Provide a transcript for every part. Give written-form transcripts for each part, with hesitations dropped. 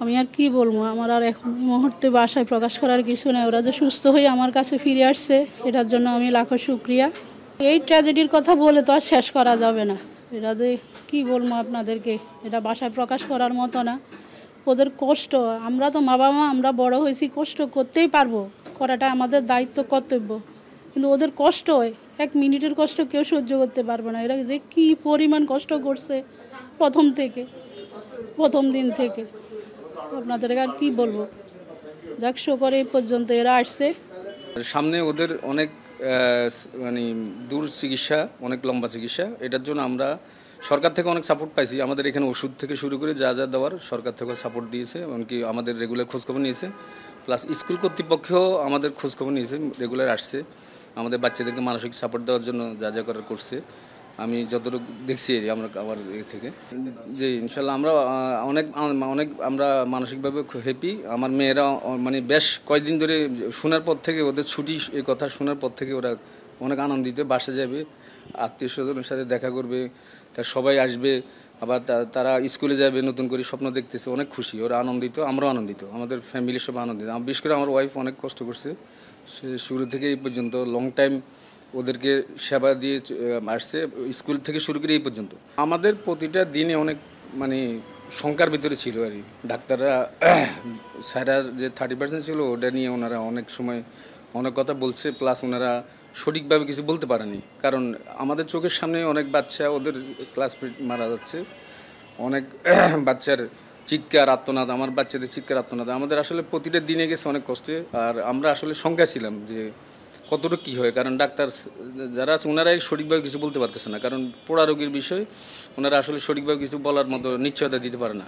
আমি আর কি বলবো, আমার আর এখন এই মুহূর্তে বাসায় প্রকাশ করার কিছু নেই। ওরা যে সুস্থ হয়ে আমার কাছে ফিরে আসছে এটার জন্য আমি লাখো শুকরিয়া। এই ট্র্যাজেডির কথা বলে তো আর শেষ করা যাবে না। এটা যে কী বলবো আপনাদেরকে, এটা বাসায় প্রকাশ করার মতো না। ওদের কষ্ট, আমরা তো মা বাবা, আমরা বড় হয়েছি, কষ্ট করতেই পারবো, করাটা আমাদের দায়িত্ব, কর্তব্য। কিন্তু ওদের কষ্ট হয়, 1 মিনিটের কষ্ট কেউ সহ্য করতে পারবে না। এরা যে কী পরিমাণ কষ্ট করছে প্রথম দিন থেকে আপনাদেরকে আর কি বলবো। যাক, করে এই পর্যন্ত এরা আসছে। সামনে ওদের অনেক মানে দূর চিকিৎসা, অনেক লম্বা চিকিৎসা, এটার জন্য আমরা সরকার থেকে অনেক সাপোর্ট পাইছি। আমাদের এখানে ওষুধ থেকে শুরু করে যা যা দেওয়ার সরকার থেকে সাপোর্ট দিয়েছে, এমনকি আমাদের রেগুলার খোঁজখবর নিয়েছে। প্লাস স্কুল কর্তৃপক্ষও আমাদের খোঁজখবর নিয়েছে, রেগুলার আসছে আমাদের বাচ্চাদেরকে মানসিক সাপোর্ট দেওয়ার জন্য যা যা করার করছে। আমি যতটুকু দেখছি আমরা আমার থেকে যে ইনশাল্লাহ আমরা অনেক আমরা মানসিকভাবে হ্যাপি। আমার মেয়েরা মানে বেশ কয়েকদিন ধরে শোনার পর থেকে, ওদের ছুটি এই কথা শোনার পর থেকে ওরা অনেক আনন্দিত। বাসা যাবে, আত্মীয় স্বজনের সাথে দেখা করবে, তার সবাই আসবে, আবার তারা স্কুলে যাবে, নতুন করে স্বপ্ন দেখতেছে, অনেক খুশি, ওরা আনন্দিত, আমরাও আনন্দিত, আমাদের ফ্যামিলির সব আনন্দিত। বিশেষ করে আমার ওয়াইফ অনেক কষ্ট করছে, সে শুরু থেকে এই পর্যন্ত লং টাইম ওদেরকে সেবা দিয়ে আসছে, স্কুল থেকে শুরু করে এই পর্যন্ত। আমাদের প্রতিটা দিনে অনেক মানে শঙ্কার ভিতরে ছিল আর কি। ডাক্তাররা স্যারার যে 30% ছিল ওটা নিয়ে ওনারা অনেক সময় অনেক কথা বলছে, প্লাস ওনারা সঠিকভাবে কিছু বলতে পারেনি। কারণ আমাদের চোখের সামনে অনেক বাচ্চা, ওদের ক্লাসমেট মারা যাচ্ছে, অনেক বাচ্চার চিৎকার আত্মনাদ, আমার বাচ্চাদের চিৎকার আত্মনাদ, আমাদের আসলে প্রতিটা দিনে গেছে অনেক কষ্টে। আর আমরা আসলে শঙ্কায় ছিলাম যে কতটুকু কী হয়, কারণ ডাক্তার যারা আছে ওনারাই সঠিকভাবে কিছু বলতে পারতেছে না, কারণ পোড়া রোগীর বিষয় ওনারা আসলে সঠিকভাবে কিছু বলার মতো নিশ্চয়তা দিতে পারে না।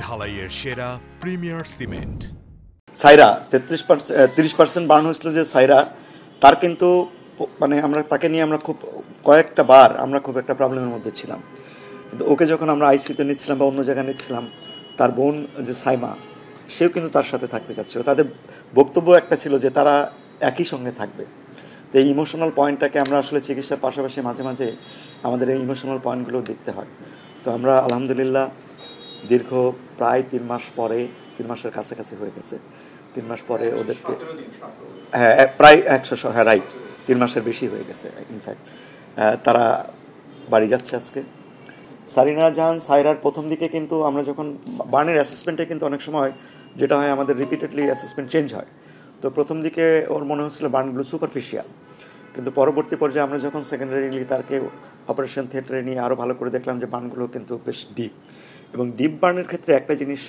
ঢালাইয়ের সেরা প্রিমিয়ার সিমেন্ট সাইরা 30% বার্ন হয়েছিল যে সাইরা, তার কিন্তু মানে আমরা তাকে নিয়ে আমরা খুব কয়েকটা বার আমরা খুব একটা প্রবলেমের মধ্যে ছিলাম। কিন্তু ওকে যখন আমরা আইসিইউতে নিচ্ছিলাম বা অন্য জায়গায় নিচ্ছিলাম, তার বোন যে সাইমা, সেও কিন্তু তার সাথে থাকতে চাচ্ছিল। তাদের বক্তব্য একটা ছিল যে তারা একই সঙ্গে থাকবে। তো এই ইমোশনাল পয়েন্টটাকে আমরা আসলে চিকিৎসার পাশাপাশি মাঝে মাঝে আমাদের এই ইমোশনাল পয়েন্টগুলো দেখতে হয়। তো আমরা আলহামদুলিল্লাহ দীর্ঘ প্রায় 3 মাস পরে, 3 মাসের কাছাকাছি হয়ে গেছে, 3 মাস পরে ওদেরকে, হ্যাঁ প্রায় 100, হ্যাঁ রাইট, 3 মাসের বেশি হয়ে গেছে ইনফ্যাক্ট। তারা বাড়ি যাচ্ছে আজকে। সারিনা জাহান সাইরার প্রথম দিকে কিন্তু আমরা যখন বার্নের অ্যাসেসমেন্টে কিন্তু অনেক সময় যেটা হয় আমাদের রিপিটেডলি অ্যাসেসমেন্ট চেঞ্জ হয়। তো প্রথম দিকে ওর মনে হচ্ছিল বার্নগুলো সুপারফিশিয়াল, কিন্তু পরবর্তী পর্যায়ে আমরা যখন সেকেন্ডারিলি তাকে অপারেশন থিয়েটারে নিয়ে আরও ভালো করে দেখলাম যে বার্নগুলো কিন্তু বেশ ডিপ। এবং ডিপ বার্নের ক্ষেত্রে একটা জিনিস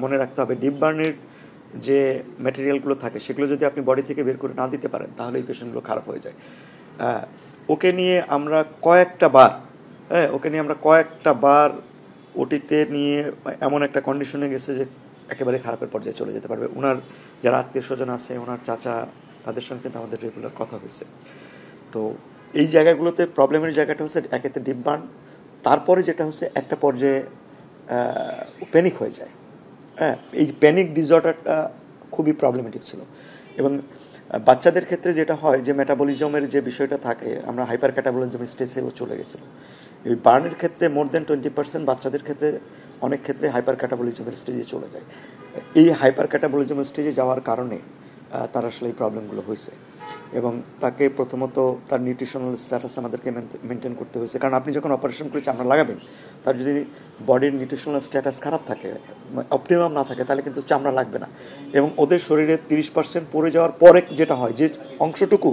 মনে রাখতে হবে, ডিপ বার্নের যে ম্যাটেরিয়ালগুলো থাকে সেগুলো যদি আপনি বডি থেকে বের করে না দিতে পারেন তাহলে এই পেশেন্টগুলো খারাপ হয়ে যায়। ওকে নিয়ে আমরা কয়েকটা বার ওটিতে নিয়ে এমন একটা কন্ডিশনে গেছে যে একেবারে খারাপের পর্যায়ে চলে যেতে পারবে। ওনার যারা আত্মীয় স্বজন আছে, ওনার চাচা, তাদের সঙ্গে কিন্তু আমাদের রেগুলার কথা হয়েছে। তো এই জায়গাগুলোতে প্রবলেমের জায়গাটা হচ্ছে একেতে ডিপ বার্ন, তারপরে যেটা হচ্ছে একটা পর্যায়ে প্যানিক হয়ে যায়। এই প্যানিক ডিসঅর্ডারটা খুবই প্রবলেমেটিক ছিল। এবং বাচ্চাদের ক্ষেত্রে যেটা হয় যে মেটাবলিজমের যে বিষয়টা থাকে, আমরা হাইপার ক্যাটাবলিজম স্টেজেও চলে গেছিলো। এই বার্নের ক্ষেত্রে মোর দেন 20% বাচ্চাদের ক্ষেত্রে অনেক ক্ষেত্রে হাইপার ক্যাটাবলিজমের স্টেজে চলে যায়। এই হাইপার ক্যাটাবলিজমের স্টেজে যাওয়ার কারণে তার আসলে এই প্রবলেমগুলো হয়েছে। এবং তাকে প্রথমত তার নিউট্রিশনাল স্ট্যাটাস আমাদেরকে মেনটেন করতে হয়েছে, কারণ আপনি যখন অপারেশন করে চামড়া লাগাবেন, তার যদি বডির নিউট্রিশনাল স্ট্যাটাস খারাপ থাকে, অপটিমাম না থাকে, তাহলে কিন্তু চামড়া লাগবে না। এবং ওদের শরীরে 30% পড়ে যাওয়ার পরে যেটা হয়, যে অংশটুকু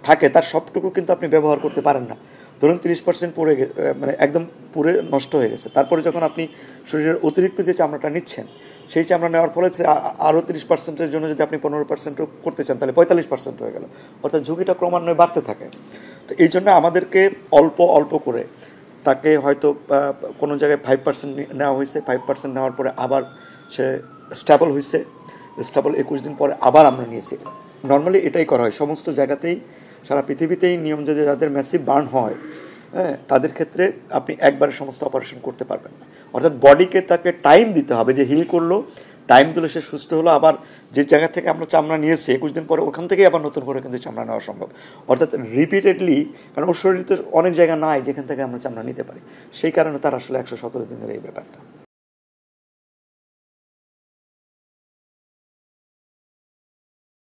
থাকে তার সবটুকু কিন্তু আপনি ব্যবহার করতে পারেন না। ধরুন 30% পড়ে মানে একদম পুরে নষ্ট হয়ে গেছে, তারপরে যখন আপনি শরীরের অতিরিক্ত যে চামড়াটা নিচ্ছেন, সেই চামড়া নেওয়ার ফলে আরও 30%-এর জন্য যদি আপনি 15% করতে চান তাহলে 45% হয়ে গেল, অর্থাৎ ঝুঁকিটা ক্রমান্বয়ে বাড়তে থাকে। তো এই জন্য আমাদেরকে অল্প অল্প করে তাকে হয়তো কোনো জায়গায় 5% নেওয়া হয়েছে, 5% নেওয়ার পরে আবার সে স্টেবল হয়েছে, স্টেবল 21 দিন পরে আবার আমরা নিয়েছি। নর্মালি এটাই করা হয় সমস্ত জায়গাতেই, সারা পৃথিবীতেই নিয়ম যে যাদের ম্যাসিভ বার্ন হয়, হ্যাঁ, তাদের ক্ষেত্রে আপনি একবারে সমস্ত অপারেশন করতে পারবেন না। অর্থাৎ বডিকে তাকে টাইম দিতে হবে, যে হিল করলো, টাইম দিলে সে সুস্থ হলো, আবার যে জায়গা থেকে আমরা চামড়া নিয়েছি 21 দিন পরে ওখান থেকেই আবার নতুন করে কিন্তু চামড়া নেওয়া সম্ভব। অর্থাৎ রিপিটেডলি, কারণ ওর শরীরে তো অনেক জায়গা নাই যেখান থেকে আমরা চামড়া নিতে পারি, সেই কারণে তার আসলে 117 দিনের এই ব্যাপারটা।